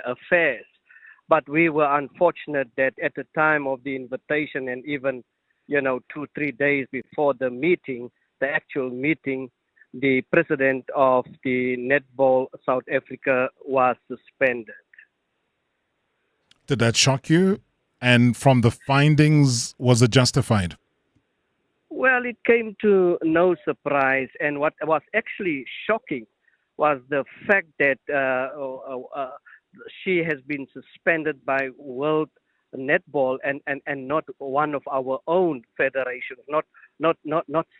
affairs. But we were unfortunate that at the time of the invitation and even, 2, 3 days before the meeting, the actual meeting, the president of the Netball South Africa was suspended. Did that shock you? And from the findings, was it justified? Well, it came to no surprise, and what was actually shocking was the fact that she has been suspended by World Netball and not one of our own federations, not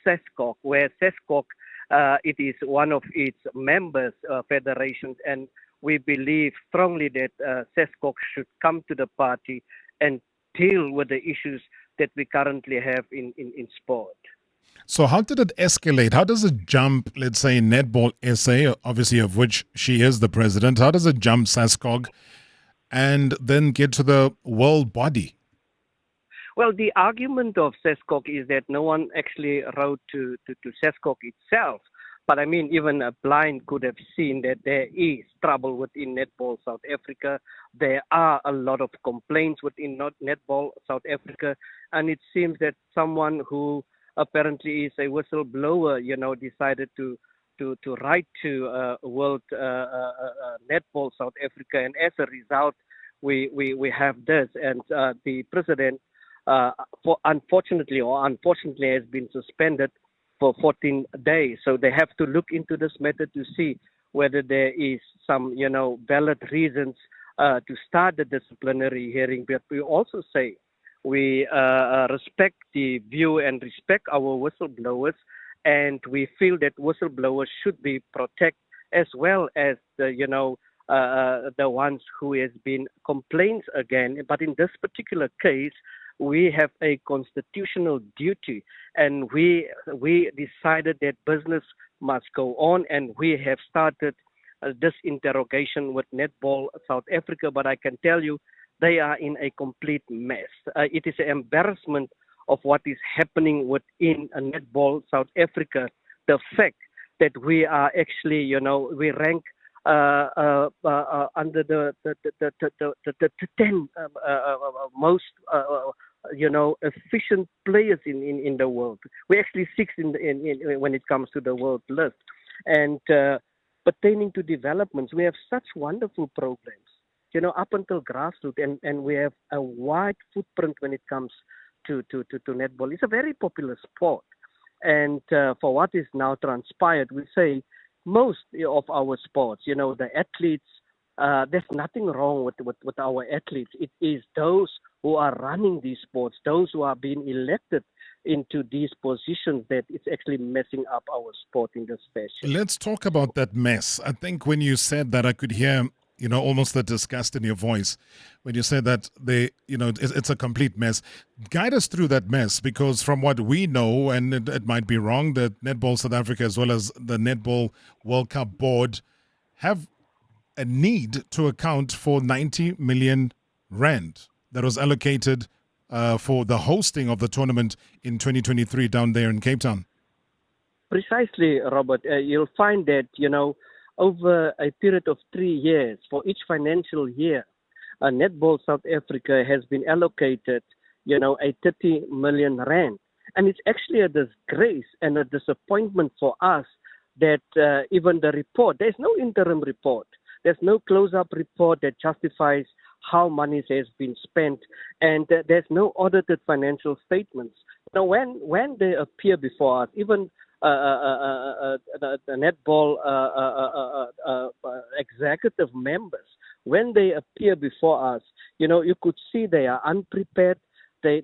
SESCOC, where SESCOC it is one of its members federations, and we believe strongly that SESCOC should come to the party and deal with the issues that we currently have in sport. So how did it escalate? How does it jump, let's say, Netball SA, obviously of which she is the president? How does it jump SASCOG and then get to the world body? Well, the argument of SESCOC is that no one actually wrote to SESCOC itself. But I mean, even a blind could have seen that there is trouble within Netball South Africa. There are a lot of complaints within Netball South Africa. And it seems that someone who apparently is a whistleblower, decided to write to World Netball South Africa. And as a result, we have this. And the president, unfortunately, has been suspended for 14 days. So they have to look into this matter to see whether there is some, valid reasons to start the disciplinary hearing. But we also say we respect the view and respect our whistleblowers, and we feel that whistleblowers should be protected as well as the ones who has been complaints again. But in this particular case, we have a constitutional duty, and we decided that business must go on, and we have started this interrogation with Netball South Africa. But I can tell you, they are in a complete mess. It is an embarrassment of what is happening within Netball South Africa. The fact that we are actually, we rank under the 10 most efficient players in the world. We're actually sixth in when it comes to the world list. And pertaining to developments, we have such wonderful programs, up until grassroots, and we have a wide footprint when it comes to netball. It's a very popular sport. And for what is now transpired, we say most of our sports, the athletes, there's nothing wrong with our athletes. It is those who are running these sports, those who are being elected into these positions, that it's actually messing up our sport in this fashion. Let's talk about that mess. I think when you said that, I could hear, almost the disgust in your voice when you said that it's a complete mess. Guide us through that mess, because from what we know, and it might be wrong, that Netball South Africa as well as the Netball World Cup board have a need to account for 90 million rand that was allocated for the hosting of the tournament in 2023 down there in Cape Town. Precisely, Robert. You'll find that, over a period of 3 years, for each financial year, Netball South Africa has been allocated, a 30 million rand. And it's actually a disgrace and a disappointment for us that even the report, there's no interim report. There's no close-up report that justifies how money has been spent, and there's no audited financial statements. Now, when they appear before us, even the netball executive members, when they appear before us, you could see they are unprepared. You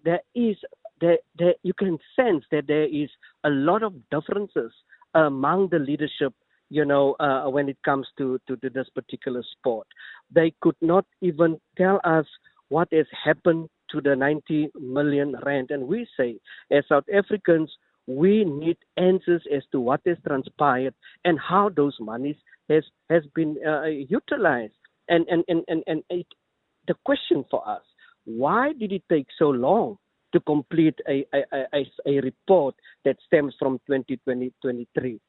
can sense that there is a lot of differences among the leadership, when it comes to this particular sport. They could not even tell us what has happened to the 90 million rand. And we say, as South Africans, we need answers as to what has transpired and how those monies has been utilized. And the question for us, why did it take so long to complete a report that stems from 2023?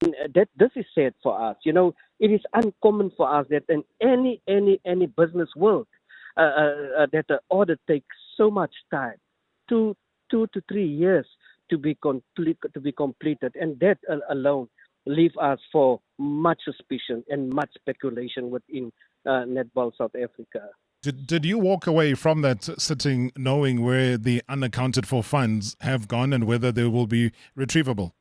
And that this is sad for us. It is uncommon for us that in any business world that the audit takes so much time, 2 to 3 years to be completed, and that alone leave us for much suspicion and much speculation within Netball South Africa. Did you walk away from that sitting knowing where the unaccounted for funds have gone and whether they will be retrievable?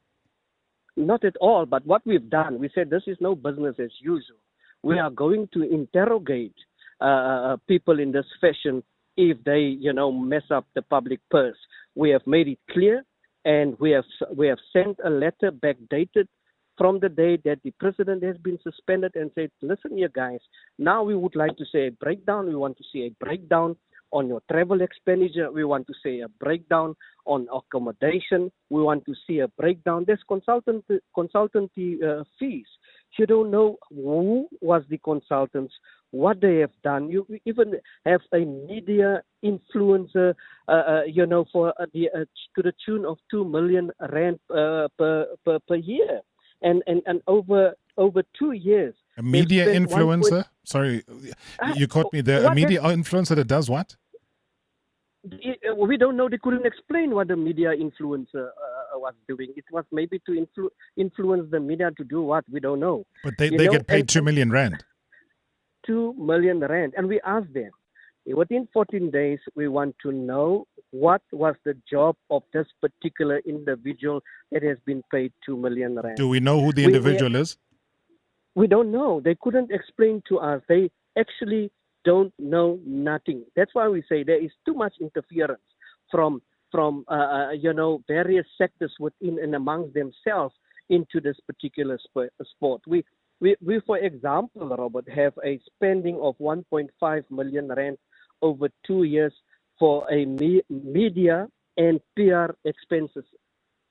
Not at all, but what we've done, we said this is no business as usual. We are going to interrogate people in this fashion if they, mess up the public purse. We have made it clear, and we have sent a letter backdated from the day that the president has been suspended and said, listen here guys, now we would like to see a breakdown. We want to see a breakdown on your travel expenditure. We want to see a breakdown on accommodation. We want to see a breakdown. There's consultancy fees. You don't know who was the consultants, what they have done. You even have a media influencer, for to the tune of 2 million rand per year, and over 2 years. A media influencer? Sorry, you caught me there. A media influencer that does what? We don't know. They couldn't explain what the media influencer was doing. It was maybe to influence the media to do what? We don't know. But they get paid 2 million rand. 2 million rand. And we asked them, within 14 days, we want to know what was the job of this particular individual that has been paid 2 million rand. Do we know who the individual is? We don't know. They couldn't explain to us. They actually don't know nothing. That's why we say there is too much interference from various sectors within and amongst themselves into this particular sport. We for example, Robert, have a spending of 1.5 million rand over 2 years for a media and PR expenses.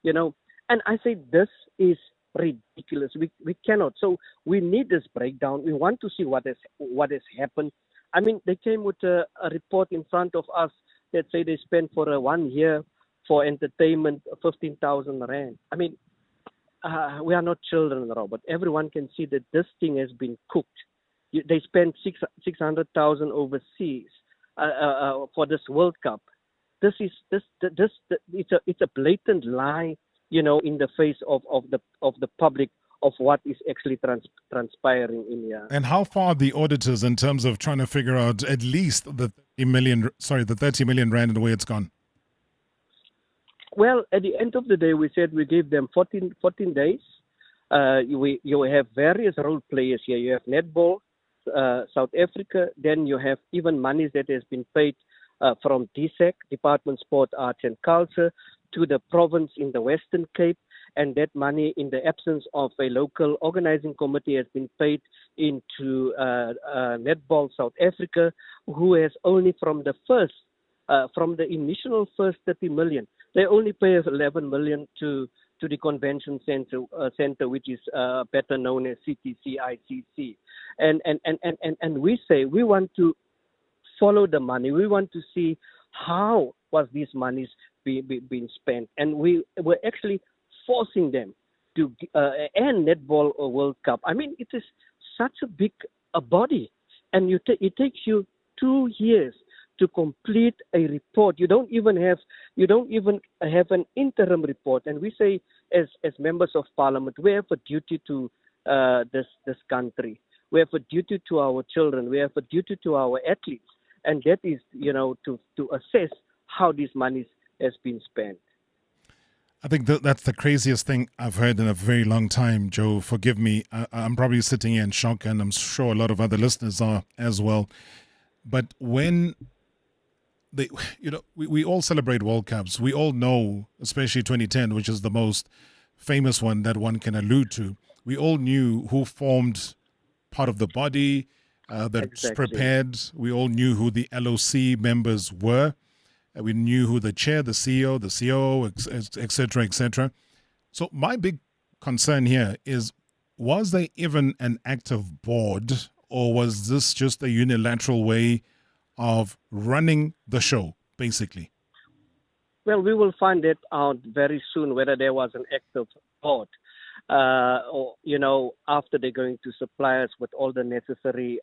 And I say this is ridiculous. We cannot. So we need this breakdown. We want to see what has happened. I mean, they came with a report in front of us that say they spent for 1 year for entertainment 15,000 rand. I mean, we are not children, Robert. Everyone can see that this thing has been cooked. They spent 600,000 overseas for this World Cup. It's a blatant lie, in the face of the public, of what is actually transpiring in here. And how far are the auditors in terms of trying to figure out at least the 30 million rand and the way it's gone? Well, at the end of the day, we said we gave them 14 days. You have various role players here. You have Netball, South Africa. Then you have even monies that has been paid from DSEC, Department of Sport, Arts and Culture, to the province in the Western Cape. And that money, in the absence of a local organizing committee, has been paid into Netball South Africa, who has only from the initial first 30 million, they only pay 11 million to the convention center, which is better known as CTCICC. And we say we want to follow the money. We want to see how was these monies being spent, and we were actually forcing them to end Netball World Cup. I mean, it is such a big body, and it takes you 2 years to complete a report. You don't even have an interim report. And we say, as members of parliament, we have a duty to this country. We have a duty to our children. We have a duty to our athletes, and that is, to assess how these monies has been spent. I think that's the craziest thing I've heard in a very long time, Joe. Forgive me. I'm probably sitting here in shock, and I'm sure a lot of other listeners are as well. But when we all celebrate World Cups. We all know, especially 2010, which is the most famous one that one can allude to. We all knew who formed part of the body that's prepared. We all knew who the LOC members were. We knew who the chair, the CEO, the COO, et cetera, et cetera. So my big concern here is, was there even an active board, or was this just a unilateral way of running the show, basically? Well, we will find it out very soon whether there was an active board. or, after they're going to supply us with all the necessary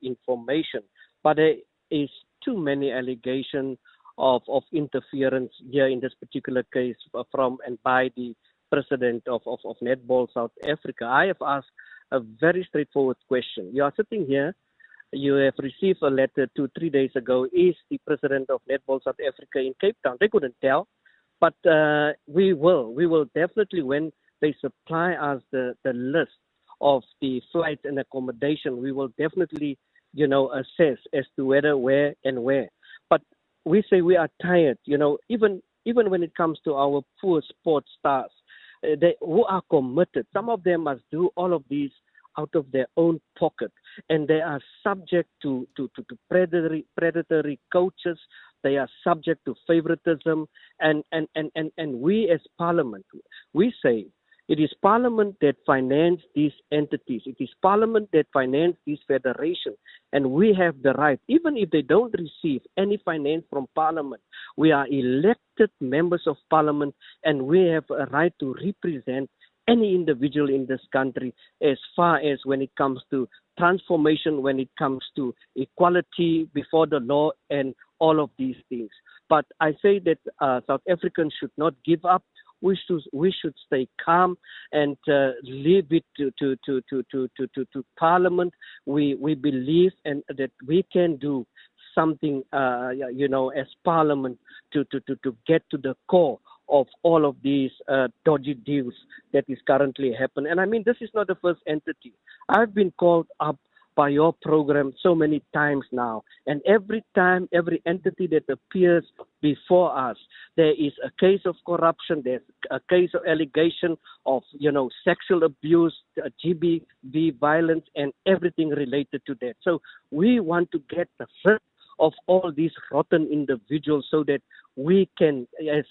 information. But there is too many allegations of interference here in this particular case from and by the president of Netball South Africa. I have asked a very straightforward question. You are sitting here, you have received a letter 2-3 days ago. Is the president of Netball South Africa in Cape Town? They couldn't tell, but we will definitely, when they supply us the list of the flights and accommodation, we will definitely, assess as to whether, where, and where. But we say we are tired, even when it comes to our poor sports stars, who are committed. Some of them must do all of these out of their own pocket, and they are subject to predatory coaches. They are subject to favoritism, and we as Parliament, we say it is Parliament that finance these entities. It is Parliament that finance these federations, and we have the right, even if they don't receive any finance from Parliament, we are elected members of Parliament, and we have a right to represent any individual in this country as far as when it comes to transformation, when it comes to equality before the law and all of these things. But I say that South Africans should not give up. We should stay calm and leave it to Parliament. We believe and that we can do something, as Parliament to get to the core of all of these dodgy deals that is currently happening. And I mean, this is not the first entity. I've been called up by your program so many times now, and every time, every entity that appears before us, there is a case of corruption, there's a case of allegation of, sexual abuse, GBV violence, and everything related to that. So we want to get rid of all these rotten individuals so that we can, as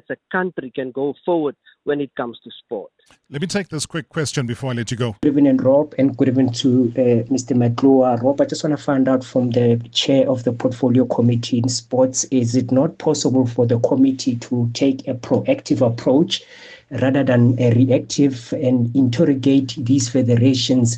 a country, can go forward when it comes to sport. Let me take this quick question before I let you go. Good evening, Rob, and good evening to Mr. McClure. Rob, I just want to find out from the chair of the Portfolio Committee in Sports, is it not possible for the committee to take a proactive approach rather than a reactive and interrogate these federations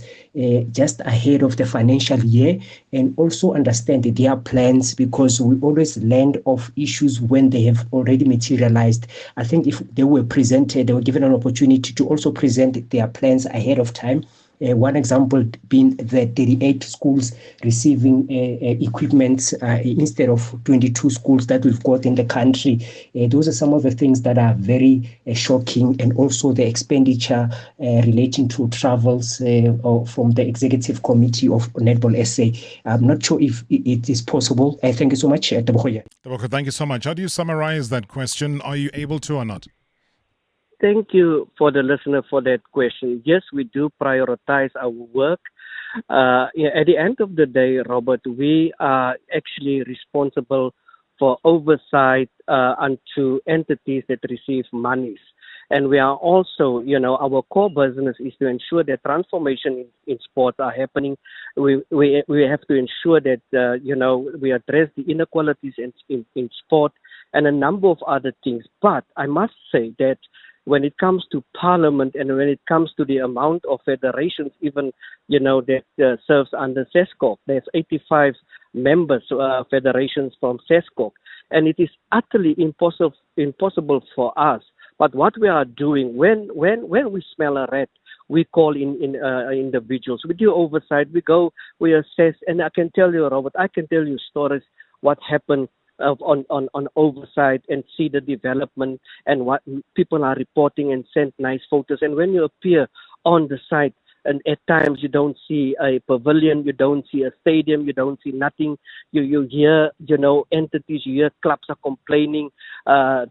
just ahead of the financial year and also understand their plans, because we always land of issues when they have already materialized. I think if they were presented, they were given an opportunity to also present their plans ahead of time. One example being the 38 schools receiving equipment instead of 22 schools that we've got in the country. Those are some of the things that are very shocking, and also the expenditure relating to travels from the Executive Committee of Netball SA. I'm not sure if it is possible. Thank you so much. Teboko, thank you so much. How do you summarize that question? Are you able to or not? Thank you for the listener for that question. Yes, we do prioritize our work. At the end of the day, Robert, we are actually responsible for oversight unto entities that receive monies. And we are also, our core business is to ensure that transformation in sports are happening. We have to ensure that, we address the inequalities in sport and a number of other things. But I must say that when it comes to Parliament and when it comes to the amount of federations, even, that serves under SESCOC, there's 85 members, federations from SESCOC, and it is utterly impossible for us. But what we are doing, when we smell a rat, we call in individuals. We do oversight, we assess, and I can tell you, Robert, stories what happened on oversight and see the development and what people are reporting and send nice photos. And when you appear on the site, and at times you don't see a pavilion, you don't see a stadium, you don't see nothing. You hear, entities, you hear clubs are complaining,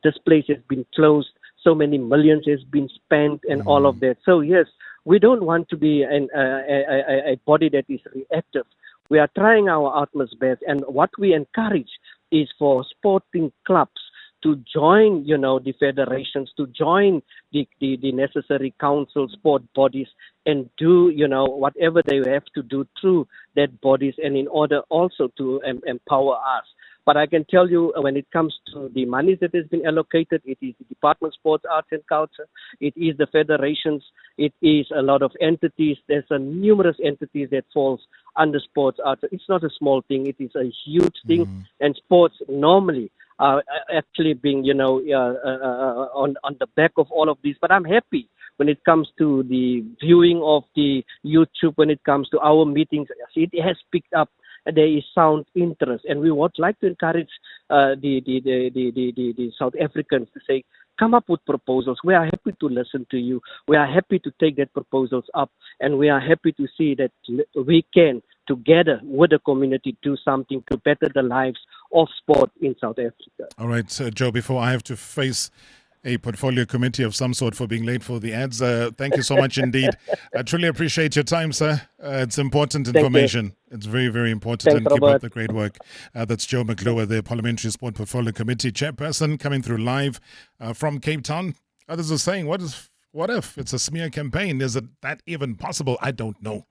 this place has been closed, so many millions has been spent and all of that. So yes, we don't want to be a body that is reactive. We are trying our utmost best, and what we encourage is for sporting clubs to join, the federations, to join the necessary council, sport bodies, and do, whatever they have to do through that bodies, and in order also to empower us. But I can tell you, when it comes to the monies that has been allocated, it is the Department of Sports, Arts and Culture, it is the federations, it is a lot of entities. There's numerous entities that falls under sports arts. It's not a small thing. It is a huge thing. And sports normally are actually being, on the back of all of this. But I'm happy when it comes to the viewing of the YouTube, when it comes to our meetings. It has picked up. There is sound interest, and we would like to encourage the South Africans to say, come up with proposals. We are happy to listen to you. We are happy to take that proposals up, and we are happy to see that we can, together with the community, do something to better the lives of sport in South Africa. All right, Joe, before I have to face a portfolio committee of some sort for being late for the ads, thank you so much indeed. I truly appreciate your time, sir. It's important information. It's very, very important. Thanks, and keep Robert. up the great work. That's Joe McClure, the Parliamentary Sport Portfolio Committee chairperson, coming through live from Cape Town. Others are saying, what if it's a smear campaign? Is it that even possible? I don't know.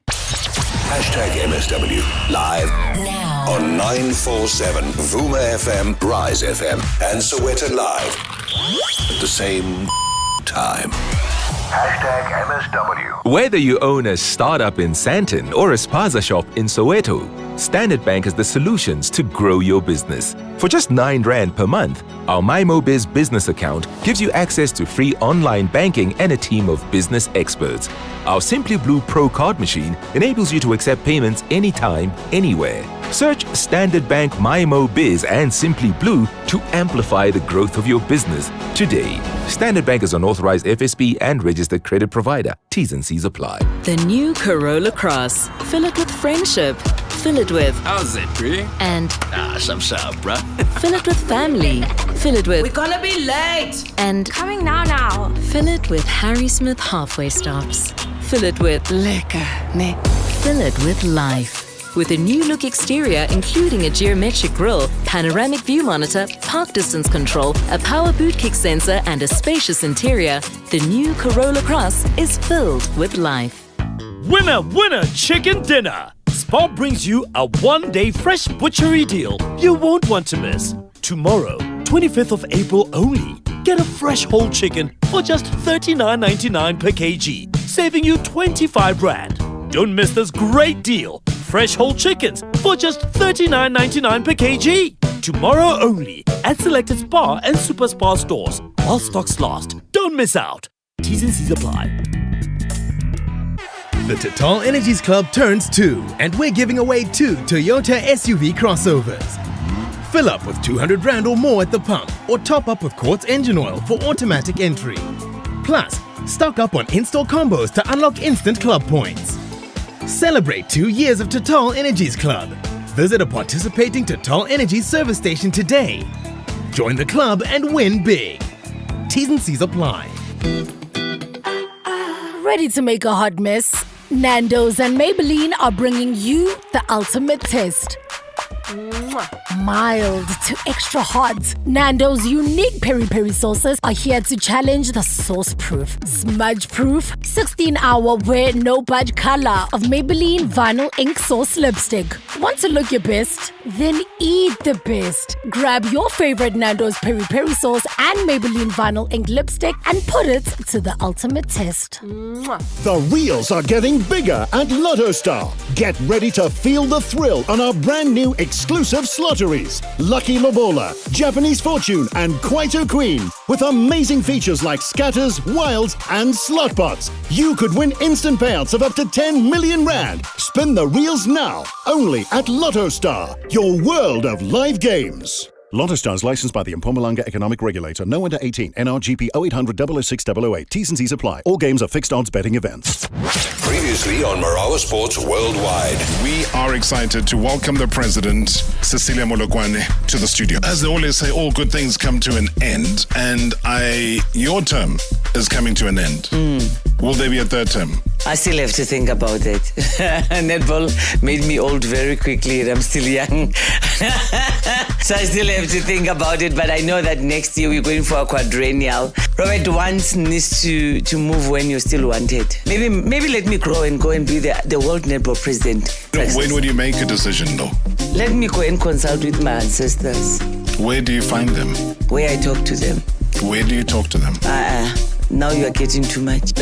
#MSW live now on 947 Vuma FM, Rise FM, and Soweto Live at the same time. #MSW. Whether you own a startup in Sandton or a spaza shop in Soweto, Standard Bank has the solutions to grow your business. For just R9 per month, our MyMoBiz business account gives you access to free online banking and a team of business experts. Our Simply Blue Pro card machine enables you to accept payments anytime, anywhere. Search Standard Bank MyMoBiz and Simply Blue to amplify the growth of your business today. Standard Bank is an authorized FSB and registered credit provider. T's and C's apply. The new Corolla Cross. Fill it with friendship. Fill it with... How's it, Brie? And... Some bruh. Fill it with family. Fill it with... We're gonna be late. And... Coming now. Fill it with Harry Smith halfway stops. Fill it with... Lekker, nee. Fill it with life. With a new look exterior including a geometric grille, panoramic view monitor, park distance control, a power boot kick sensor and a spacious interior, the new Corolla Cross is filled with life. Winner, winner, chicken dinner! Spar brings you a one-day fresh butchery deal you won't want to miss. Tomorrow, 25th of April only. Get a fresh whole chicken for just $39.99 per kg, saving you 25 Rand. Don't miss this great deal. Fresh whole chickens for just $39.99 per kg. Tomorrow only at selected Spar and Super Spar stores. While stocks last. Don't miss out. T's and C's apply. The Total Energies Club turns 2, and we're giving away 2 Toyota SUV crossovers. Fill up with 200 Rand or more at the pump, or top up with Quartz engine oil for automatic entry. Plus, stock up on in-store combos to unlock instant club points. Celebrate 2 years of Total Energies Club. Visit a participating Total Energies service station today. Join the club and win big. T's and C's apply. Ready to make a hot mess? Nando's and Maybelline are bringing you the ultimate test. Mild to extra hot, Nando's unique peri-peri sauces are here to challenge the sauce-proof, smudge-proof, 16-hour wear no budge color of Maybelline Vinyl Ink Sauce Lipstick. Want to look your best? Then eat the best. Grab your favorite Nando's peri-peri sauce and Maybelline Vinyl Ink Lipstick and put it to the ultimate test. The reels are getting bigger at Lotto Star. Get ready to feel the thrill on our brand new exclusive slotteries, Lucky Lobola, Japanese Fortune, and Kwaito Queen, with amazing features like scatters, wilds, and slot pots. You could win instant payouts of up to 10 million Rand. Spin the reels now, only at Lotto Star, your world of live games. Lotto Star is licensed by the Mpumalanga Economic Regulator. No under 18. NRGP 0800 006 008. T's and C's apply. All games are fixed odds betting events. Previously on Marawa Sports Worldwide. We are excited to welcome the President, Cecilia Molokwane, to the studio. As they always say, all good things come to an end, and your term is coming to an end. Will there be a third term? I still have to think about it. Netball made me old very quickly and I'm still young. So I still have to think about it, but I know that next year we're going for a quadrennial. Robert once needs to move when you're still wanted. Maybe let me grow and go and be the world netball president. When would you make a decision though? Let me go and consult with my ancestors. Where do you find them? Where I talk to them. Where do you talk to them? Now you are getting too much.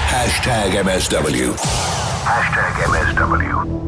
Hashtag MSW. Hashtag MSW.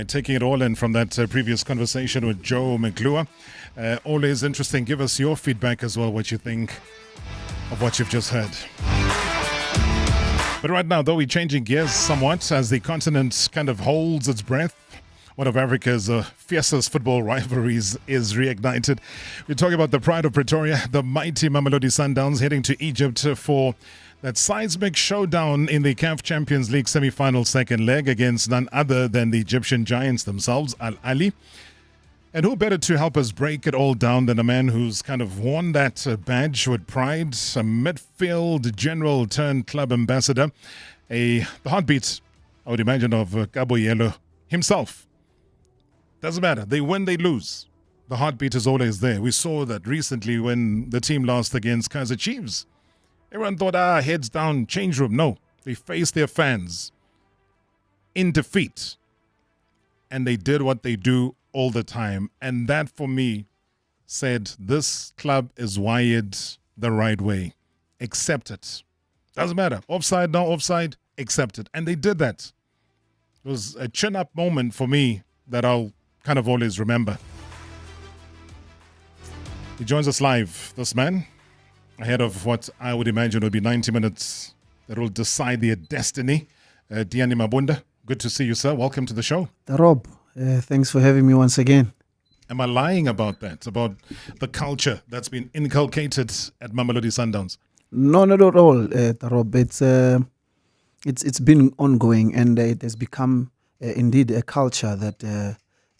Taking it all in from that previous conversation with Joe McClure. Always interesting. Give us your feedback as well, what you think of what you've just heard. But right now, though, we're changing gears somewhat as the continent kind of holds its breath. One of Africa's fiercest football rivalries is reignited. We're talking about the pride of Pretoria, the mighty Mamelodi Sundowns heading to Egypt for that seismic showdown in the CAF Champions League semi-final second leg against none other than the Egyptian giants themselves, Al Ahly. And who better to help us break it all down than a man who's kind of worn that badge with pride, a midfield general turned club ambassador, the heartbeat, I would imagine, of Cabo Yellow himself. Doesn't matter. They win, they lose. The heartbeat is always there. We saw that recently when the team lost against Kaizer Chiefs. Everyone thought, heads down, change room. No, they faced their fans in defeat. And they did what they do all the time. And that, for me, said this club is wired the right way. Accept it. Doesn't matter. Offside, no offside, accept it. And they did that. It was a chin-up moment for me that I'll kind of always remember. He joins us live, this man, ahead of what I would imagine will be 90 minutes that will decide their destiny. Diani Mabunda, good to see you, sir. Welcome to the show. Rob, thanks for having me once again. Am I lying about that, about the culture that's been inculcated at Mamelodi Sundowns? No, not at all, Rob. It's been ongoing, and it has become indeed a culture that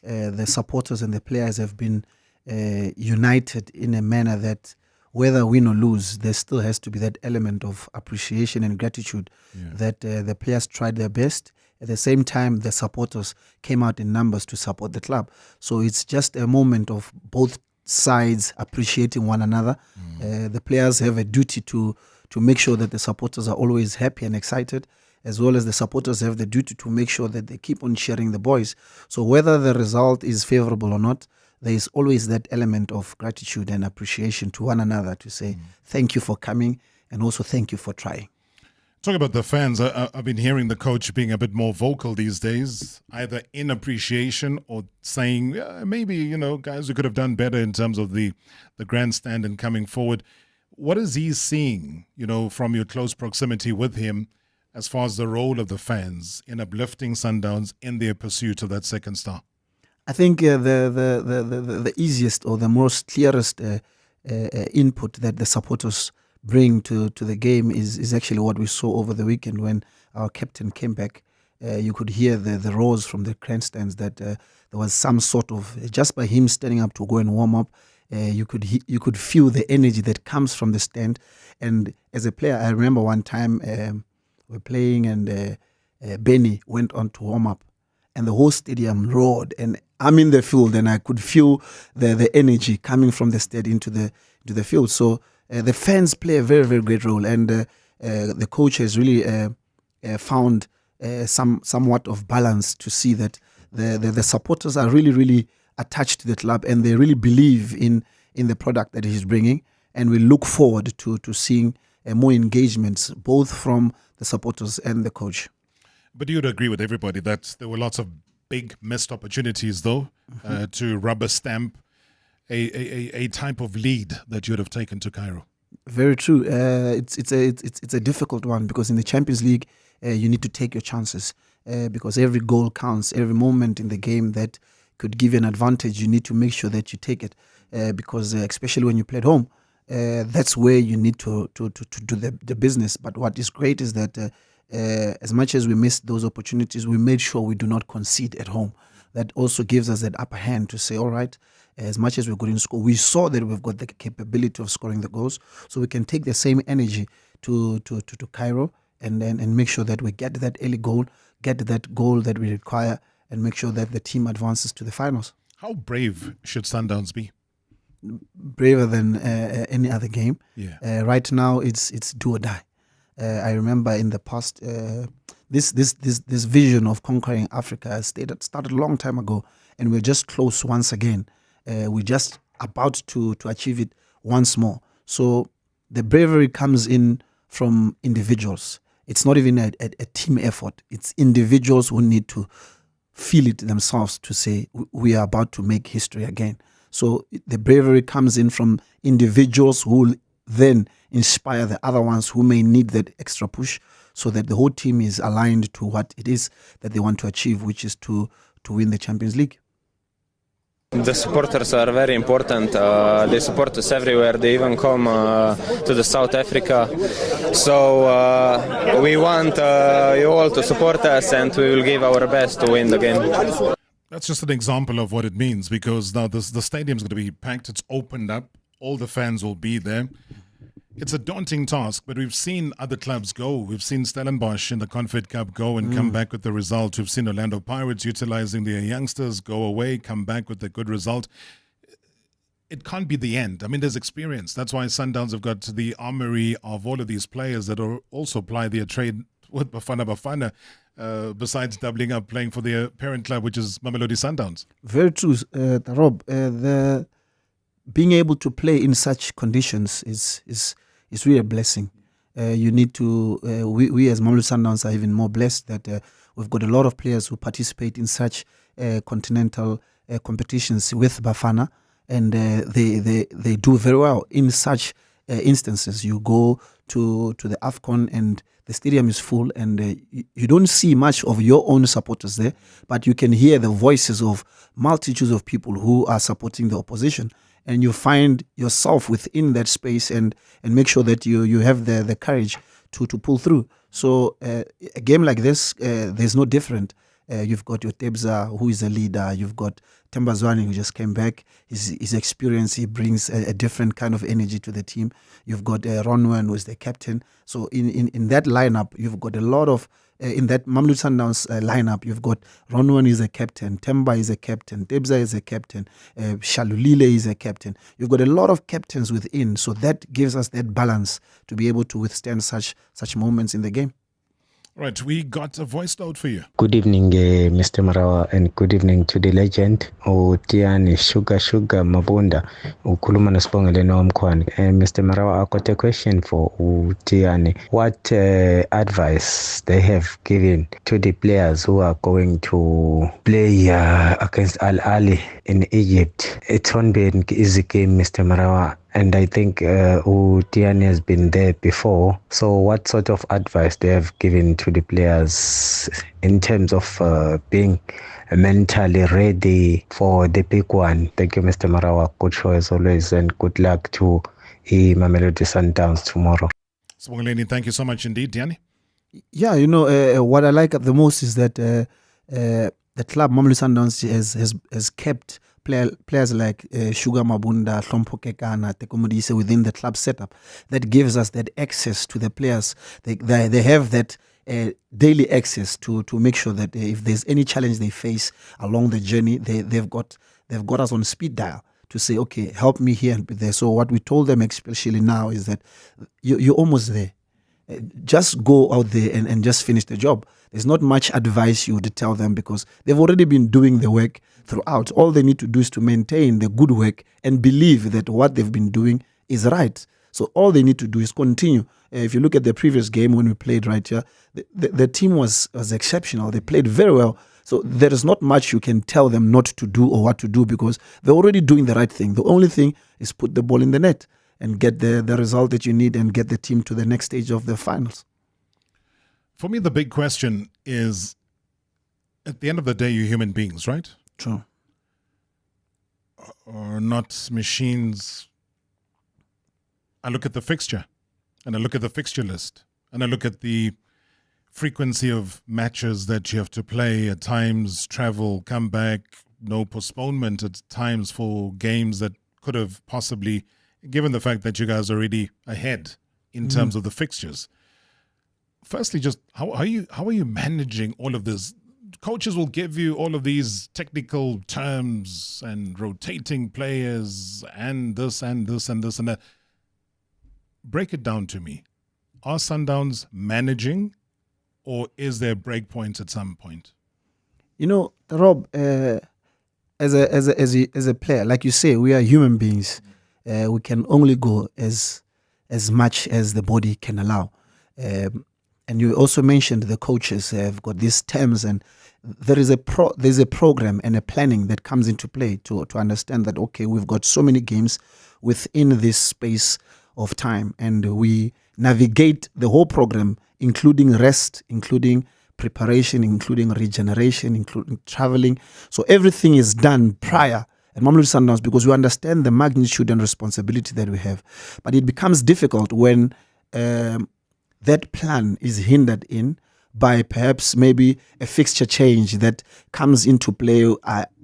the supporters and the players have been united in a manner that whether win or lose, there still has to be that element of appreciation and gratitude that the players tried their best. At the same time, the supporters came out in numbers to support the club. So it's just a moment of both sides appreciating one another. The players have a duty to make sure that the supporters are always happy and excited, as well as the supporters have the duty to make sure that they keep on cheering the boys. So whether the result is favorable or not, there is always that element of gratitude and appreciation to one another to say thank you for coming and also thank you for trying. Talking about the fans, I've been hearing the coach being a bit more vocal these days, either in appreciation or saying, maybe, guys, we could have done better in terms of the grandstand and coming forward. What is he seeing, from your close proximity with him as far as the role of the fans in uplifting Sundowns in their pursuit of that second star? I think the easiest or the most clearest input that the supporters bring to the game is actually what we saw over the weekend when our captain came back. You could hear the roars from the grandstands that there was some sort of, just by him standing up to go and warm up, you could feel the energy that comes from the stand. And as a player, I remember one time we're playing and Benny went on to warm up and the whole stadium roared, and I'm in the field and I could feel the energy coming from the stadium into the field. So the fans play a very, very great role, and the coach has really found somewhat of balance to see that the supporters are really, really attached to the club and they really believe in the product that he's bringing, and we look forward to seeing more engagements both from the supporters and the coach. But you'd agree with everybody that there were lots of big missed opportunities, though, to rubber stamp a type of lead that you'd have taken to Cairo. Very true. It's a difficult one because in the Champions League, you need to take your chances because every goal counts. Every moment in the game that could give you an advantage, you need to make sure that you take it because especially when you play at home, that's where you need to do the business. But what is great is that as much as we missed those opportunities, we made sure we do not concede at home. That also gives us that upper hand to say, all right, as much as we're good in score, we saw that we've got the capability of scoring the goals, so we can take the same energy to Cairo and make sure that we get that early goal, get that goal that we require, and make sure that the team advances to the finals. How brave should Sundowns be? Braver than any other game. Yeah. Right now, it's do or die. I remember in the past, this vision of conquering Africa started a long time ago, and we're just close once again. We're just about to achieve it once more. So the bravery comes in from individuals. It's not even a team effort. It's individuals who need to feel it themselves to say, we are about to make history again. So the bravery comes in from individuals who will then inspire the other ones who may need that extra push, so that the whole team is aligned to what it is that they want to achieve, which is to win the Champions League. The supporters are very important. They support us everywhere. They even come to the South Africa. So we want you all to support us, and we will give our best to win the game. That's just an example of what it means, because now the stadium's going to be packed. It's opened up. All the fans will be there. It's a daunting task, but we've seen other clubs go. We've seen Stellenbosch in the Confed Cup go and come back with the result. We've seen Orlando Pirates utilizing their youngsters go away, come back with a good result. It can't be the end. I mean, there's experience. That's why Sundowns have got the armory of all of these players that are also ply their trade with Bafana, besides doubling up playing for their parent club, which is Mamelodi Sundowns. Very true, Rob. Being able to play in such conditions is really a blessing. You need to, we as Mamelodi Sundowns are even more blessed that we've got a lot of players who participate in such continental competitions with Bafana, and they do very well in such instances. You go to the AFCON and the stadium is full, and you don't see much of your own supporters there, but you can hear the voices of multitudes of people who are supporting the opposition. And you find yourself within that space and make sure that you have the courage to pull through. So a game like this, there's no different. You've got your Tebza, who is a leader. You've got Tembazwane, who just came back. His experience, he brings a different kind of energy to the team. You've got Ronwen, who is the captain. So in that lineup, you've got a lot of in that Mamelodi Sundowns lineup, you've got Ronwen is a captain, Temba is a captain, Tebza is a captain, Shalulile is a captain. You've got a lot of captains within, so that gives us that balance to be able to withstand such moments in the game. Right, we got a voice note for you. Good evening, Mr. Marawa, and good evening to the legend, Tiani Sugar Mabunda, ukhuluma nosibongele nomkhwane. Mr. Marawa, I got a question for Tiani. What advice they have given to the players who are going to play against Al Ahly in Egypt? It won't be an easy game, Mr. Marawa. And I think Tiani has been there before. So what sort of advice they have given to the players in terms of being mentally ready for the big one? Thank you, Mr. Marawa. Good show as always, and good luck to Mamelodi Sundowns tomorrow. Sibongeleni, thank you so much indeed, Tiani. Yeah, what I like the most is that the club Mamelodi Sundowns has kept players like Sugar Mabunda, Hlompo Kekana, Tekomodise within the club setup. That gives us that access to the players. They have that daily access to make sure that if there's any challenge they face along the journey, they've got us on speed dial to say, okay, help me here and be there. So what we told them, especially now, is that you're almost there. Just go out there and just finish the job. There's not much advice you would tell them because they've already been doing the work throughout. All they need to do is to maintain the good work and believe that what they've been doing is right. So all they need to do is continue. If you look at the previous game when we played right here, the team was exceptional. They played very well. So there is not much you can tell them not to do or what to do because they're already doing the right thing. The only thing is put the ball in the net and get the result that you need and get the team to the next stage of the finals. For me, the big question is, at the end of the day, you're human beings, right? True. Or not machines I look at the fixture, and I look at the fixture list, and I look at the frequency of matches that you have to play, at times travel, come back, no postponement at times for games that could have possibly, given the fact that you guys are already ahead in terms of the fixtures. Firstly, just how are you managing all of this? Coaches will give you all of these technical terms and rotating players and this and this and this and that. Break it down to me. Are Sundowns managing, or is there break points at some point? You know, Rob, as a player, like you say, we are human beings. We can only go as much as the body can allow. And you also mentioned the coaches have got these terms, and there's a program and a planning that comes into play to understand that, okay, we've got so many games within this space of time, and we navigate the whole program, including rest, including preparation, including regeneration, including traveling. So everything is done prior at Mamelodi Sundowns because we understand the magnitude and responsibility that we have. But it becomes difficult when that plan is hindered in by perhaps maybe a fixture change that comes into play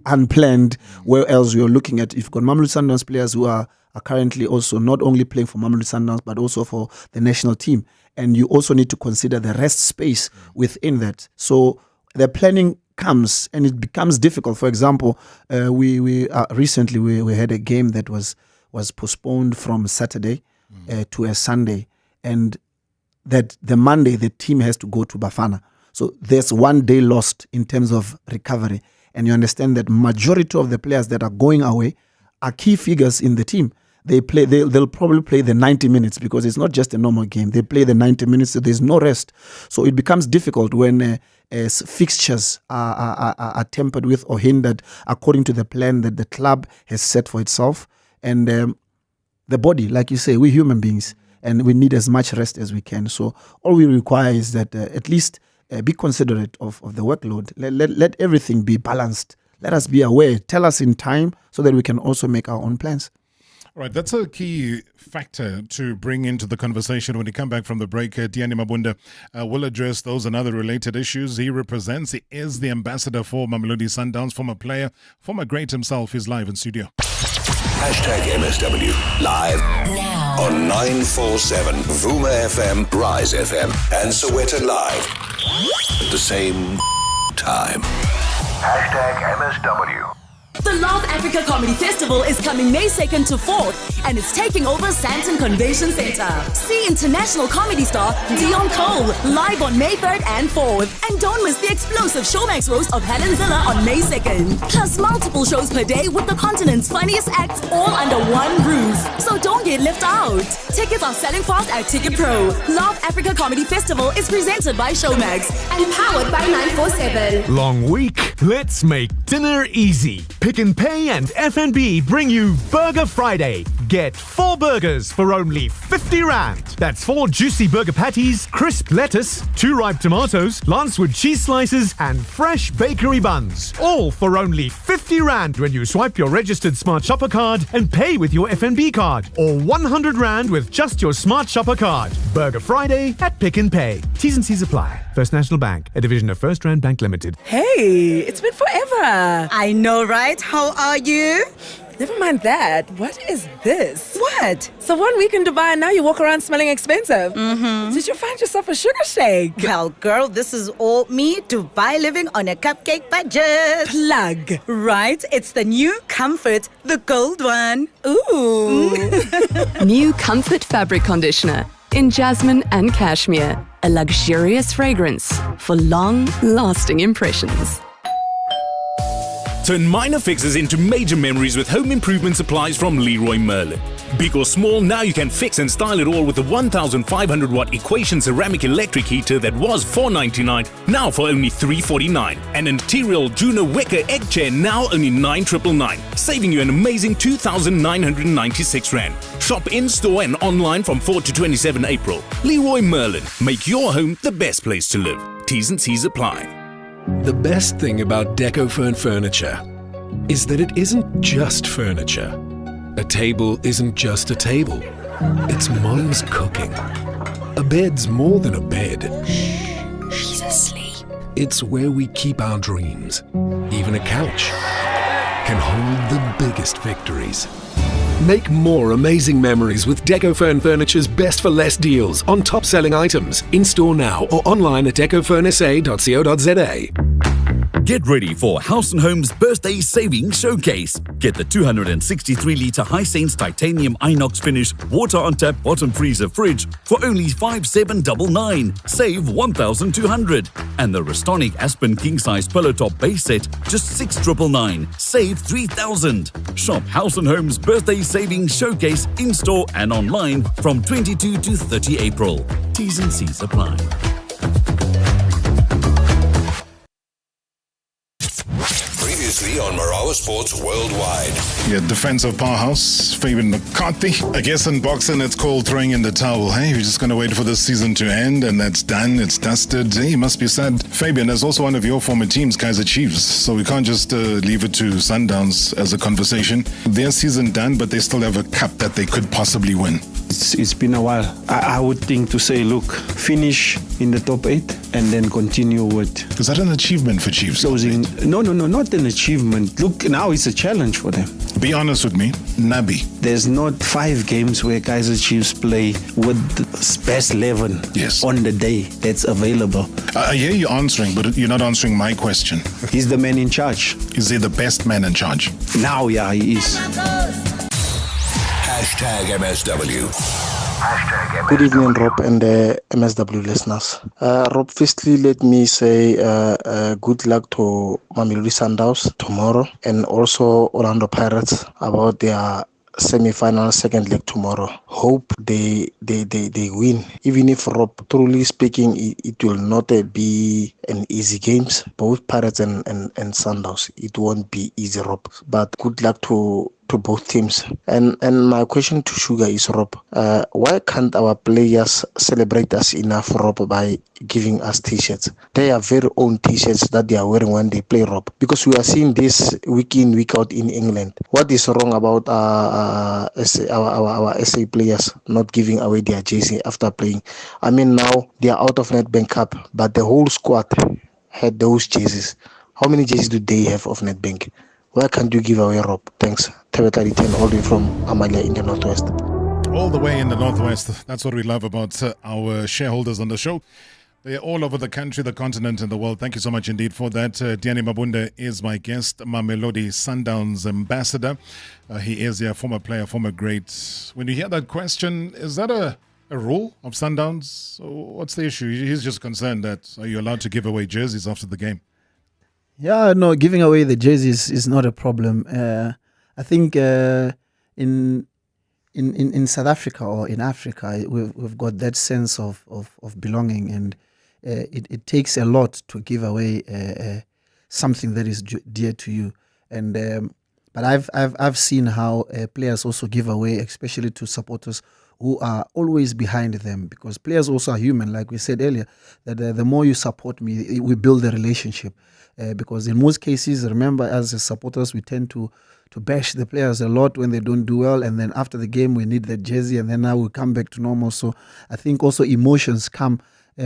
unplanned, where else you're looking at, if you've got Mamelodi Sundowns players who are currently also not only playing for Mamelodi Sundowns but also for the national team, and you also need to consider the rest space within that. So the planning comes and it becomes difficult. For example, we recently we had a game that was postponed from Saturday to a Sunday, and that the Monday the team has to go to Bafana. So there's 1 day lost in terms of recovery, and you understand that majority of the players that are going away are key figures in the team. They'll probably play the 90 minutes because it's not just a normal game. They play the 90 minutes, so there's no rest. So it becomes difficult when fixtures are tempered with or hindered according to the plan that the club has set for itself. And the body, like you say, we're human beings and we need as much rest as we can. So all we require is that at least be considerate of the workload. Let everything be balanced. Let us be aware. Tell us in time so that we can also make our own plans. Right, that's a key factor to bring into the conversation when you come back from the break. Tiani Mabunda will address those and other related issues. He is the ambassador for Mamelodi Sundowns, former player, former great himself. He's live in studio. #MSW live now on 947 Vuma FM, Rise FM, and Soweto Live at the same time. #MSW. The Love Africa Comedy Festival is coming May 2nd to 4th and it's taking over Sandton Convention Centre. See international comedy star Dion Cole live on May 3rd and 4th. And don't miss the explosive Showmax roast of Helen Ziller on May 2nd. Plus multiple shows per day with the continent's funniest acts all under one roof. So don't get left out. Tickets are selling fast at Ticket Pro. Love Africa Comedy Festival is presented by Showmax and powered by 947. Long week? Let's make dinner easy. Pick n Pay and FNB bring you Burger Friday. Get 4 burgers for only 50 Rand. That's 4 juicy burger patties, crisp lettuce, 2 ripe tomatoes, Lancewood cheese slices, and fresh bakery buns. All for only 50 Rand when you swipe your registered Smart Shopper card and pay with your FNB card, or 100 Rand with just your Smart Shopper card. Burger Friday at Pick n Pay. T's and C's apply. First National Bank, a division of First Rand Bank Limited. Hey, it's been forever. I know, right? How are you? Never mind that. What is this? What? So 1 week in Dubai and now you walk around smelling expensive. Mm-hmm. Did you find yourself a sugar shake? Well, girl, this is all me, Dubai living on a cupcake budget. Plug. Right? It's the new Comfort, the gold one. Ooh. New Comfort Fabric Conditioner in jasmine and cashmere. A luxurious fragrance for long-lasting impressions. Turn minor fixes into major memories with home improvement supplies from Leroy Merlin. Big or small, now you can fix and style it all with the 1,500 watt Equation ceramic electric heater that was $499, now for only $349. And an Interior Juno Wicker egg chair now only $999, saving you an amazing 2,996 Rand. Shop in-store and online from 4 to 27 April. Leroy Merlin, make your home the best place to live. T's and C's apply. The best thing about Decofern furniture is that it isn't just furniture. A table isn't just a table. It's mum's cooking. A bed's more than a bed. She's asleep. It's where we keep our dreams. Even a couch can hold the biggest victories. Make more amazing memories with Decofurn Furniture's best for less deals on top selling items. In store now or online at decofurnsa.co.za. Get ready for House & Home's Birthday Savings Showcase. Get the 263-litre Hisense titanium inox finish water on tap bottom freezer fridge for only 5,799. Save 1,200. And the Restonic Aspen king size pillow top base set just 6,999. Save 3,000. Shop House & Home's Birthday Savings Showcase in store and online from 22 to 30 April. T's and C's apply. Previously on Marawa Sports Worldwide. Yeah, defensive powerhouse, Fabian McCarthy. I guess in boxing it's called throwing in the towel. Hey, we're just going to wait for this season to end and that's done, it's dusted. Hey, must be sad. Fabian, as also one of your former teams, Kaizer Chiefs, so we can't just leave it to Sundowns as a conversation. Their season done, but they still have a cup that they could possibly win. It's been a while. I would think to say, look, finish in the top 8 and then continue with... Is that an achievement for Chiefs? Closing. No, not an achievement. Look, now it's a challenge for them. Be honest with me, Nabi. There's not 5 games where Kaizer Chiefs play with the best 11 on the day that's available. I hear you answering, but you're not answering my question. He's the man in charge. Is he the best man in charge? Now, yeah, he is. Hashtag MSW. Good evening, Rob and the MSW listeners. Rob, firstly, let me say good luck to Mamelodi Sundowns tomorrow and also Orlando Pirates about their semi-final second leg tomorrow. Hope they win. Even if, Rob, truly speaking, it will not be an easy games. Both Pirates and Sundowns, it won't be easy, Rob. But good luck to both teams. And my question to Sugar is, Rob, why can't our players celebrate us enough, Rob, by giving us t-shirts? They are very own t-shirts that they are wearing when they play, Rob. Because we are seeing this week in, week out in England. What is wrong about our SA players not giving away their jersey after playing? I mean, now they are out of Nedbank Cup, but the whole squad had those jerseys. How many jerseys do they have of Nedbank? Why can't you give away, Rob? Thanks. Tebetari 10 all the way from Amalia in the Northwest. All the way in the Northwest. That's what we love about our shareholders on the show. They're all over the country, the continent, and the world. Thank you so much indeed for that. Diani Mabunda is my guest, Mamelodi Sundowns ambassador. He is a former player, former great. When you hear that question, is that a rule of Sundowns? What's the issue? He's just concerned that are you allowed to give away jerseys after the game? Yeah, no, giving away the jerseys is not a problem. I think in South Africa or in Africa, we've got that sense of belonging, and it takes a lot to give away something that is dear to you. And but I've seen how players also give away, especially to supporters who are always behind them, because players also are human. Like we said earlier, that the more you support me, we build a relationship. Because in most cases, remember, as supporters, we tend to bash the players a lot when they don't do well, and then after the game we need the jersey, and then now we come back to normal. So I think also emotions come.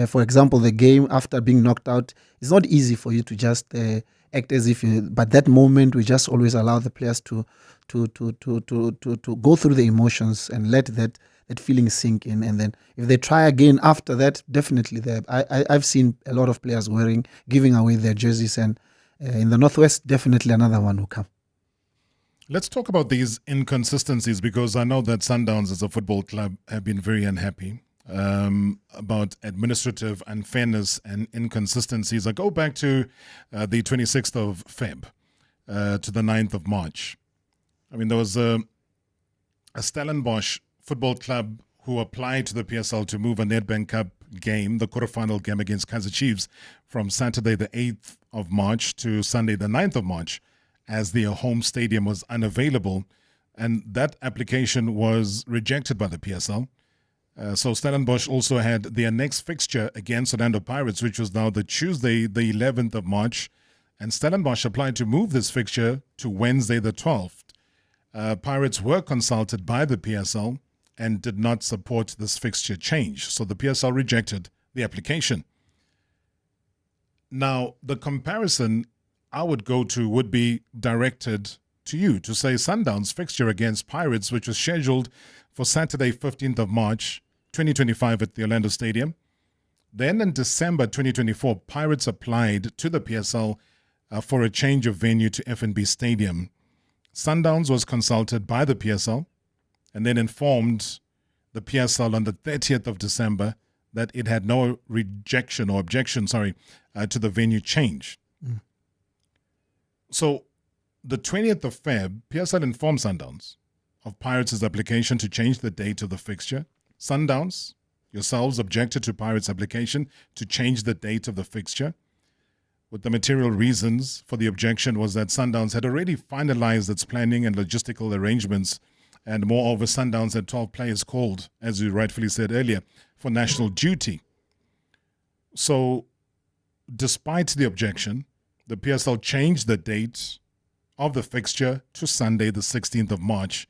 For example, the game after being knocked out, it's not easy for you to just act as if you, but that moment we just always allow the players to go through the emotions and let that feeling sink in, and then if they try again after that, definitely I've seen a lot of players giving away their jerseys, and in the Northwest, definitely another one will come. Let's talk about these inconsistencies, because I know that Sundowns as a football club have been very unhappy about administrative unfairness and inconsistencies. I go back to the 26th of Feb to the 9th of March. I mean, there was a Stellenbosch football club who applied to the PSL to move a Nedbank Cup game, the quarterfinal game against Kaizer Chiefs, from Saturday the 8th of March to Sunday the 9th of March, as their home stadium was unavailable. And that application was rejected by the PSL. So Stellenbosch also had their next fixture against Orlando Pirates, which was now the Tuesday the 11th of March. And Stellenbosch applied to move this fixture to Wednesday the 12th. Pirates were consulted by the PSL, and did not support this fixture change. So the PSL rejected the application. Now, the comparison I would go to would be directed to you to say Sundowns fixture against Pirates, which was scheduled for Saturday, 15th of March, 2025 at the Orlando Stadium. Then in December 2024, Pirates applied to the PSL for a change of venue to FNB Stadium. Sundowns was consulted by the PSL and then informed the PSL on the 30th of December that it had no objection to the venue change. So the 20th of Feb, PSL informed Sundowns of Pirates' application to change the date of the fixture. Sundowns, yourselves, objected to Pirates' application to change the date of the fixture. With the material reasons for the objection was that Sundowns had already finalized its planning and logistical arrangements, and moreover, Sundowns had 12 players called, as you rightfully said earlier, for national duty. So, despite the objection, the PSL changed the date of the fixture to Sunday, the 16th of March,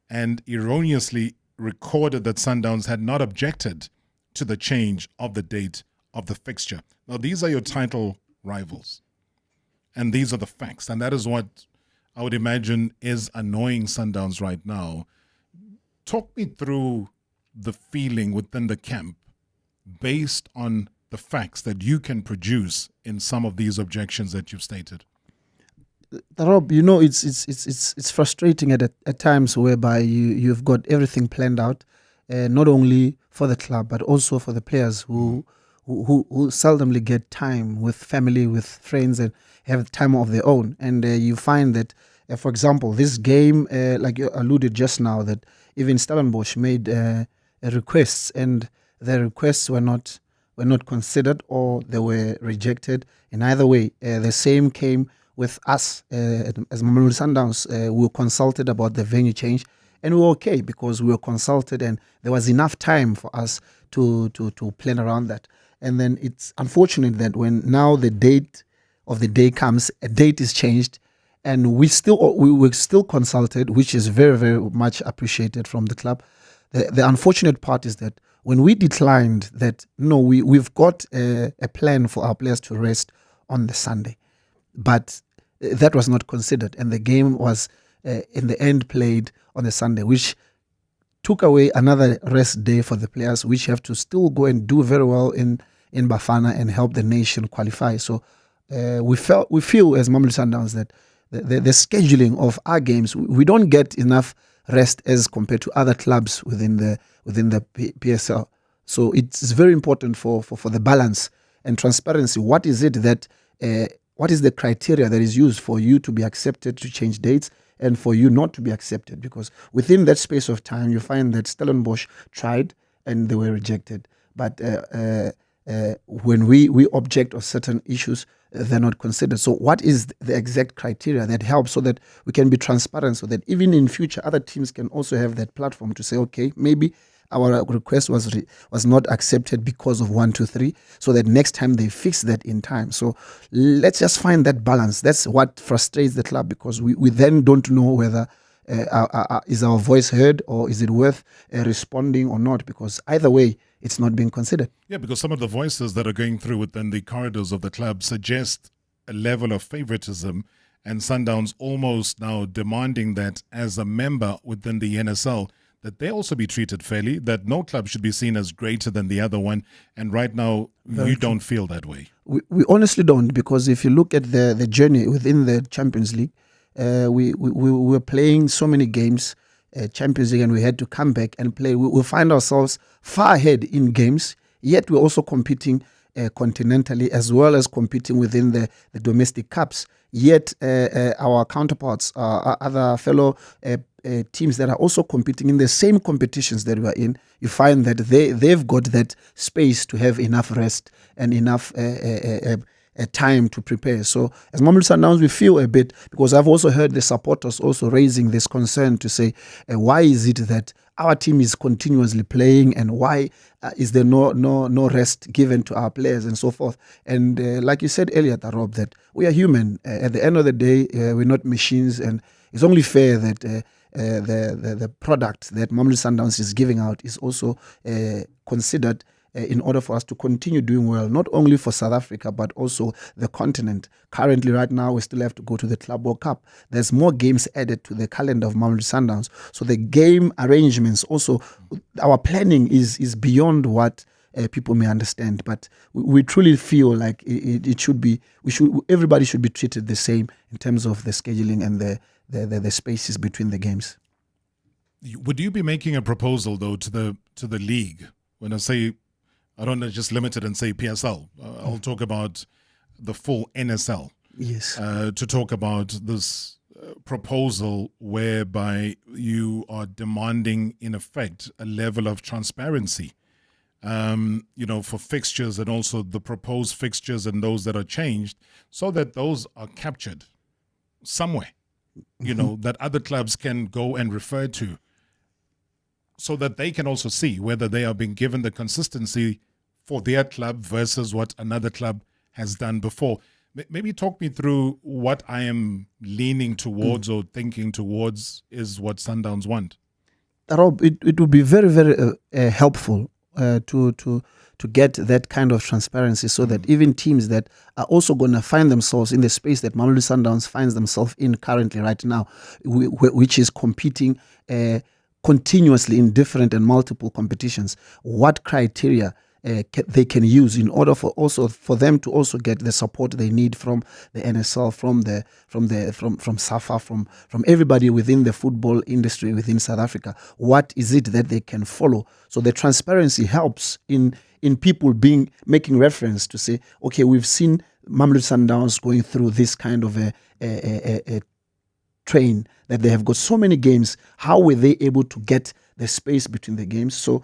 and erroneously recorded that Sundowns had not objected to the change of the date of the fixture. Now, these are your title rivals, and these are the facts, and that is what I would imagine is annoying Sundowns right now. Talk me through the feeling within the camp based on the facts that you can produce in some of these objections that you've stated. Rob, you know, it's frustrating at times whereby you've got everything planned out, not only for the club but also for the players who seldomly get time with family, with friends, and have time of their own. And you find that, for example, this game, like you alluded just now, that even Stellenbosch made requests, and the requests were not considered, or they were rejected. In either way, the same came with us as Mamelodi Sundowns. We were consulted about the venue change, and we were okay because we were consulted and there was enough time for us to plan around that. And then it's unfortunate that when now the date of the day comes, a date is changed, and we were still consulted, which is very, very much appreciated from the club. The unfortunate part is that when we declined that, no, we've got a plan for our players to rest on the Sunday, but that was not considered, and the game was in the end played on the Sunday, which took away another rest day for the players, which have to still go and do very well in Bafana and help the nation qualify. So we feel as Mamelodi Sundowns that the scheduling of our games, we don't get enough rest as compared to other clubs within the PSL. So it's very important for the balance and transparency. What is it that what is the criteria that is used for you to be accepted to change dates and for you not to be accepted? Because within that space of time, you find that Stellenbosch tried and they were rejected. But when we object on certain issues, they're not considered. So what is the exact criteria that helps so that we can be transparent, so that even in future, other teams can also have that platform to say, okay, maybe our request was not accepted because of 1, 2, 3, so that next time they fix that in time. So let's just find that balance. That's what frustrates the club, because we then don't know whether is our voice heard or is it worth responding or not, because either way, it's not being considered. Yeah, because some of the voices that are going through within the corridors of the club suggest a level of favoritism, and Sundowns almost now demanding that as a member within the NSL, that they also be treated fairly, that no club should be seen as greater than the other one. And right now, you don't feel that way. We honestly don't, because if you look at the journey within the Champions League, we were playing so many games, Champions League, and we had to come back and play. We find ourselves far ahead in games, yet we're also competing continentally as well as competing within the domestic cups. Yet our counterparts, other fellow teams that are also competing in the same competitions that we are in, you find that they've got that space to have enough rest and enough time to prepare. So as Mamelodi Sundowns, we feel a bit, because I've also heard the supporters also raising this concern to say, why is it that our team is continuously playing, and why is there no rest given to our players and so forth? And like you said earlier, Rob, that we are human. At the end of the day, we're not machines, and it's only fair that the product that Mamelodi Sundowns is giving out is also considered in order for us to continue doing well, not only for South Africa, but also the continent. Currently, right now, we still have to go to the Club World Cup. There's more games added to the calendar of Mamelodi Sundowns. So the game arrangements also, our planning is beyond what people may understand. But we truly feel like it should be, everybody should be treated the same in terms of the scheduling and the spaces between the games. Would you be making a proposal, though, to the league? When I say, I don't just limit it and say PSL. I'll talk about the full NSL. Yes. To talk about this proposal whereby you are demanding, in effect, a level of transparency, for fixtures and also the proposed fixtures and those that are changed, so that those are captured somewhere, that other clubs can go and refer to, so that they can also see whether they are being given the consistency for their club versus what another club has done before. Maybe talk me through what I am leaning towards or thinking towards is what Sundowns want. Rob, it would be very, very helpful to get that kind of transparency, so that even teams that are also going to find themselves in the space that Mamelodi Sundowns finds themselves in currently right now, which is competing continuously in different and multiple competitions, what criteria they can use in order for them to also get the support they need from the NSL, from SAFA, from everybody within the football industry within South Africa. What is it that they can follow? So the transparency helps in people making reference to say, okay, we've seen Mamelodi Sundowns going through this kind of a train, that they have got so many games. How were they able to get the space between the games? So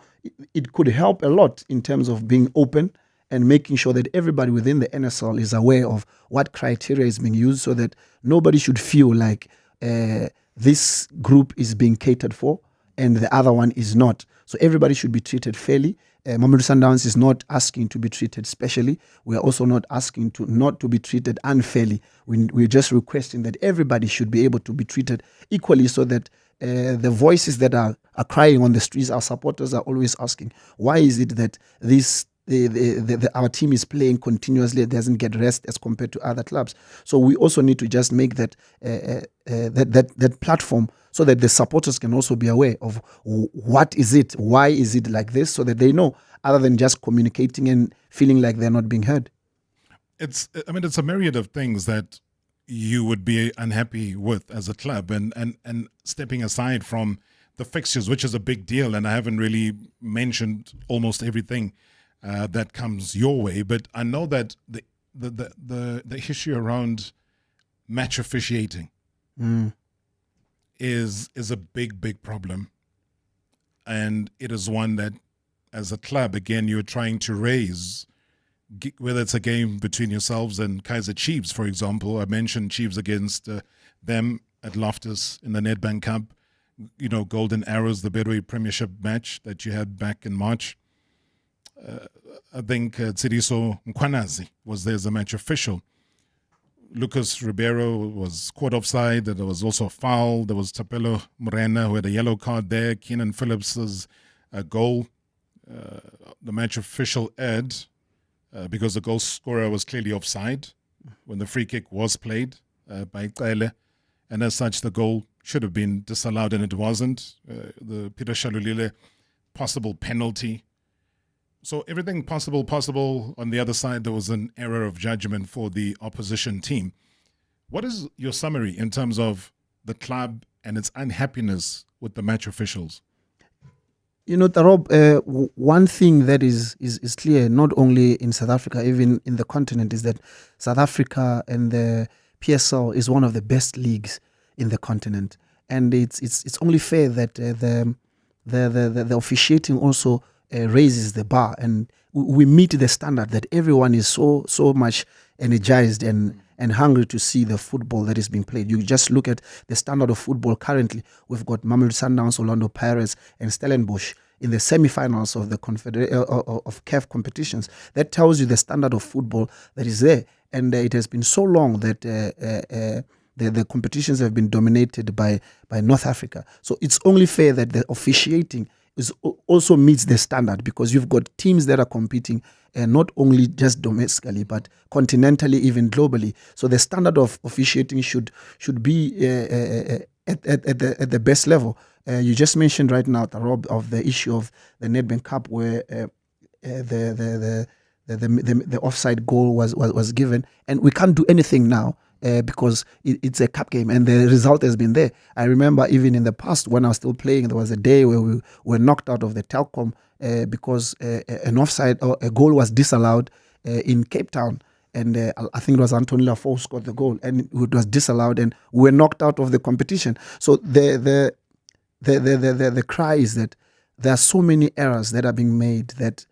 it could help a lot in terms of being open and making sure that everybody within the NSL is aware of what criteria is being used, so that nobody should feel like this group is being catered for and the other one is not. So everybody should be treated fairly. Mamelodi Sundowns is not asking to be treated specially. We are also not asking not to be treated unfairly. We're just requesting that everybody should be able to be treated equally, so that the voices that are crying on the streets, our supporters are always asking, why is it that our team is playing continuously, it doesn't get rest as compared to other clubs? So we also need to just make that platform, so that the supporters can also be aware of what is it, why is it like this, so that they know, other than just communicating and feeling like they're not being heard. It's a myriad of things that you would be unhappy with as a club, and stepping aside from the fixtures, which is a big deal, and I haven't really mentioned almost everything that comes your way, but I know that the issue around match officiating is a big problem, and it is one that, as a club, again, you're trying to raise, whether it's a game between yourselves and Kaizer Chiefs, for example. I mentioned Chiefs against them at Loftus in the Nedbank Cup, Golden Arrows, the Bravery Premiership match that you had back in March. I think Tsiriso Mkwanazi was there as a match official. Lucas Ribeiro was caught offside. There was also a foul. There was Tapelo Morena, who had a yellow card there. Keenan Phillips's goal. The match official aired because the goal scorer was clearly offside when the free kick was played by Kele. And as such, the goal should have been disallowed, and it wasn't. The Peter Shalulile possible penalty. So everything possible. On the other side, there was an error of judgment for the opposition team. What is your summary in terms of the club and its unhappiness with the match officials? Rob, one thing that is clear, not only in South Africa, even in the continent, is that South Africa and the PSL is one of the best leagues in the continent, and it's only fair that the officiating also raises the bar, and we meet the standard that everyone is so much energized and hungry to see the football that is being played. You just look at the standard of football currently. We've got Mamelodi Sundowns, Orlando Pirates, and Stellenbosch in the semi-finals of the of CAF competitions. That tells you the standard of football that is there. And it has been so long that the competitions have been dominated by North Africa. So it's only fair that the officiating also meets the standard, because you've got teams that are competing not only just domestically but continentally, even globally. So the standard of officiating should be at the best level. You just mentioned right now, Rob, of the issue of the Nedbank Cup, where the offside goal was given, and we can't do anything now. Because it's a cup game and the result has been there. I remember even in the past when I was still playing, there was a day where we were knocked out of the Telkom because an offside or a goal was disallowed in Cape Town. And I think it was Anthony Lafaux who scored the goal, and it was disallowed, and we were knocked out of the competition. So the cry is that there are so many errors that are being made that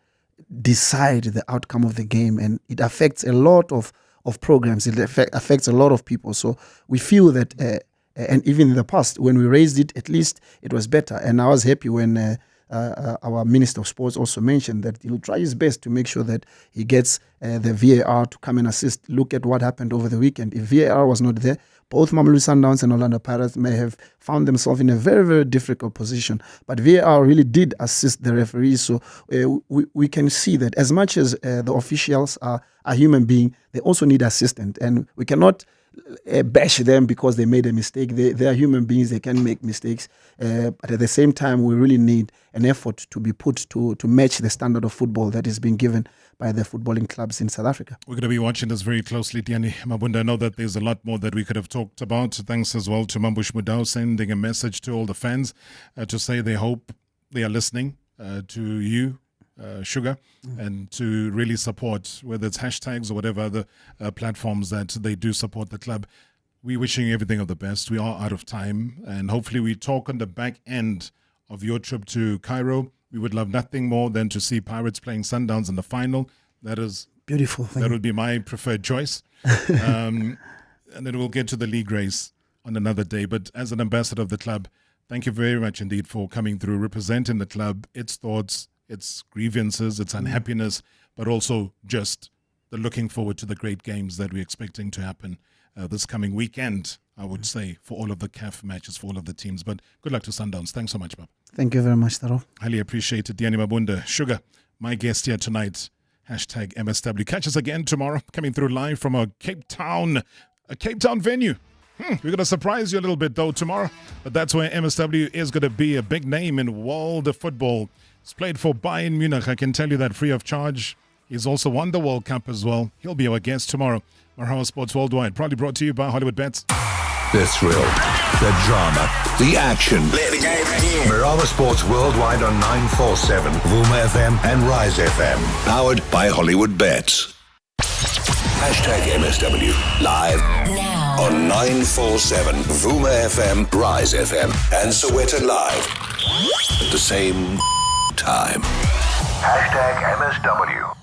decide the outcome of the game, and it affects a lot of programs. It affects a lot of people. So we feel that, and even in the past, when we raised it, at least it was better. And I was happy when our Minister of Sports also mentioned that he'll try his best to make sure that he gets the VAR to come and assist. Look at what happened over the weekend. If VAR was not there, both Mamelodi Sundowns and Orlando Pirates may have found themselves in a very, very difficult position. But VAR really did assist the referees. So we can see that as much as the officials are human beings, they also need assistance. And we cannot bash them because they made a mistake. They are human beings. They can make mistakes. But at the same time, we really need an effort to be put to match the standard of football that is being given by the footballing clubs in South Africa. We're going to be watching this very closely, Tiani Mabunda. I know that there's a lot more that we could have talked about. Thanks as well to Mambush Mudau sending a message to all the fans to say they hope they are listening to you, Sugar, and to really support, whether it's hashtags or whatever other platforms that they do support the club. We're wishing you everything of the best. We are out of time, and hopefully we talk on the back end of your trip to Cairo. We would love nothing more than to see Pirates playing Sundowns in the final. That is beautiful. That would be my preferred choice. And then we'll get to the league race on another day. But as an ambassador of the club, thank you very much indeed for coming through, representing the club, its thoughts, its grievances, its unhappiness, but also just the looking forward to the great games that we're expecting to happen this coming weekend, I would say, for all of the CAF matches, for all of the teams. But good luck to Sundowns. Thanks so much, Bob. Thank you very much, Taro. Highly appreciated. Diani Mabunda, Sugar, my guest here tonight. Hashtag MSW. Catch us again tomorrow, coming through live from a Cape Town venue. We're going to surprise you a little bit, though, tomorrow. But that's where MSW is going to be a big name in world of football. He's played for Bayern Munich. I can tell you that free of charge. He's also won the World Cup as well. He'll be our guest tomorrow. Marawa Sports Worldwide, probably brought to you by Hollywood Bets. The thrill, the drama, the action. Let the game begin. Marawa Sports Worldwide on 947, Vuma FM and Rise FM. Powered by Hollywood Bets. Hashtag MSW live now on 947, Vuma FM, Rise FM, and Soweto Live at the same time. Hashtag MSW.